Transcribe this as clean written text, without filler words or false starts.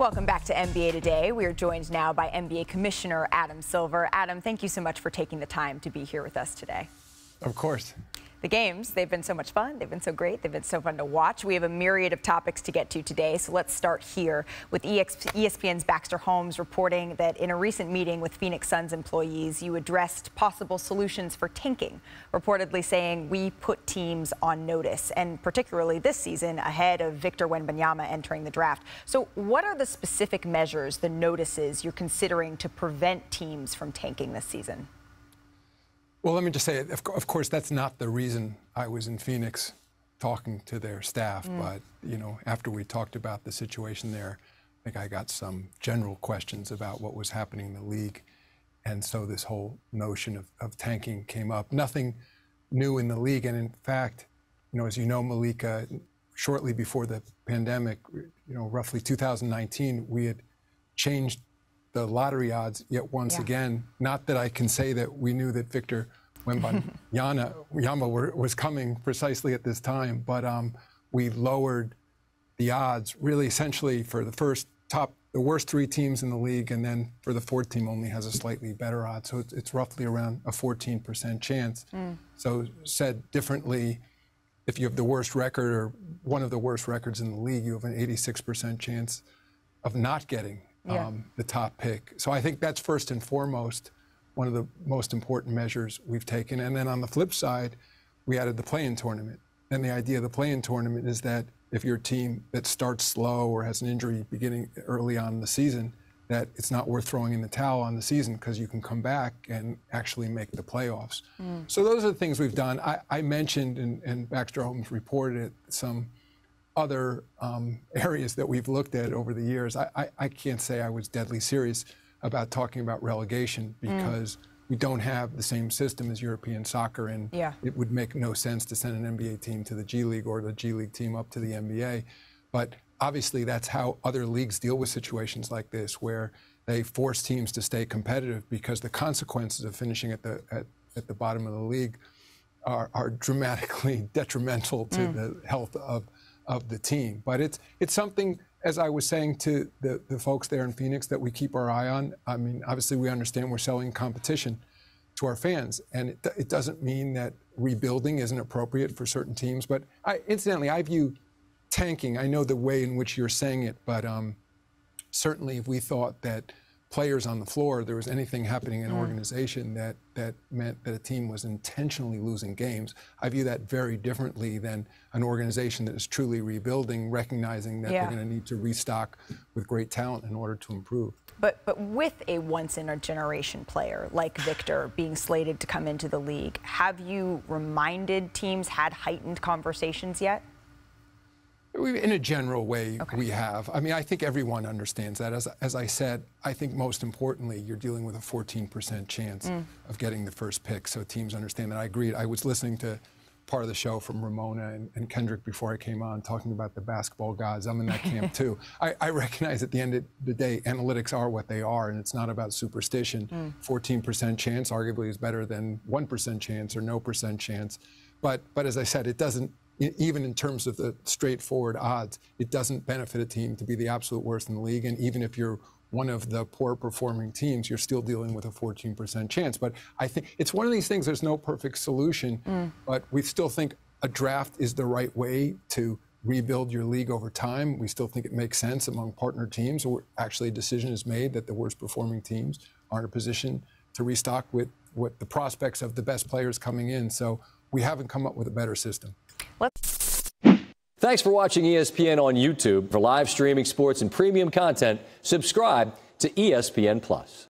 Welcome back to NBA Today. We are joined now by NBA Commissioner Adam Silver. Adam, thank you so much for taking the time to be here with us today. Of course. The games, they've been so much fun. They've been so great. They've been so fun to watch. We have a myriad of topics to get to today, so let's start here with ESPN's Baxter Holmes reporting that in a recent meeting with Phoenix Suns employees, you addressed possible solutions for tanking, reportedly saying we put teams on notice, and particularly this season ahead of Victor Wembanyama entering the draft. So what are the specific measures, the notices you're considering to prevent teams from tanking this season? Well, let me just say, of course, that's not the reason I was in Phoenix talking to their staff. But, you know, after we talked about the situation there, I think I got some general questions about what was happening in the league. And so this whole notion of tanking came up. Nothing new in the league. And in fact, you know, as you know, Malika, shortly before the pandemic, you know, roughly 2019, we had changed the lottery odds yet once again. Not that I can say that we knew that Victor Wembanyama was coming precisely at this time, but we lowered the odds really essentially for the worst three teams in the league, and then for the fourth team only has a slightly better odds. So it's roughly around a 14% chance. So said differently, if you have the worst record or one of the worst records in the league, you have an 86% chance of not getting the top pick. So I think that's first and foremost one of the most important measures we've taken. And then on the flip side, we added the play-in tournament. And the idea of the play-in tournament is that if you're a team that starts slow or has an injury beginning early on in the season, that it's not worth throwing in the towel on the season because you can come back and actually make the playoffs. So those are the things we've done. I mentioned, and Baxter Holmes reported it, some other areas that we've looked at over the years. I can't say I was deadly serious about talking about relegation because we don't have the same system as European soccer, and it would make no sense to send an NBA team to the G League or the G League team up to the NBA. But obviously that's how other leagues deal with situations like this, where they force teams to stay competitive because the consequences of finishing at the bottom of the league are dramatically detrimental to the health of the team. But it's something, as I was saying to the folks there in Phoenix, that we keep our eye on. I mean, obviously we understand we're selling competition to our fans, and it doesn't mean that rebuilding isn't appropriate for certain teams. But incidentally, I view tanking, I know the way in which you're saying it, but certainly if we thought that players on the floor, there was anything happening in an organization that meant that a team was intentionally losing games, I view that very differently than an organization that is truly rebuilding, recognizing that they're going to need to restock with great talent in order to improve. But with a once-in-a-generation player like Victor being slated to come into the league, have you reminded teams, had heightened conversations yet? In a general way, we have. I mean, I think everyone understands that. As I said, I think most importantly, you're dealing with a 14% chance of getting the first pick, so teams understand that. I agree. I was listening to part of the show from Ramona and Kendrick before I came on, talking about the basketball gods. I'm in that camp too. I recognize at the end of the day, analytics are what they are, and it's not about superstition. 14% chance arguably is better than 1% chance or no percent chance. But as I said, it doesn't, even in terms of the straightforward odds, it doesn't benefit a team to be the absolute worst in the league. And even if you're one of the poor performing teams, you're still dealing with a 14% chance. But I think it's one of these things, there's no perfect solution, but we still think a draft is the right way to rebuild your league over time. We still think it makes sense among partner teams, or actually a decision is made that the worst performing teams are in a position to restock with what the prospects of the best players coming in. So we haven't come up with a better system. Thanks for watching ESPN on YouTube. For live streaming sports and premium content, subscribe to ESPN+.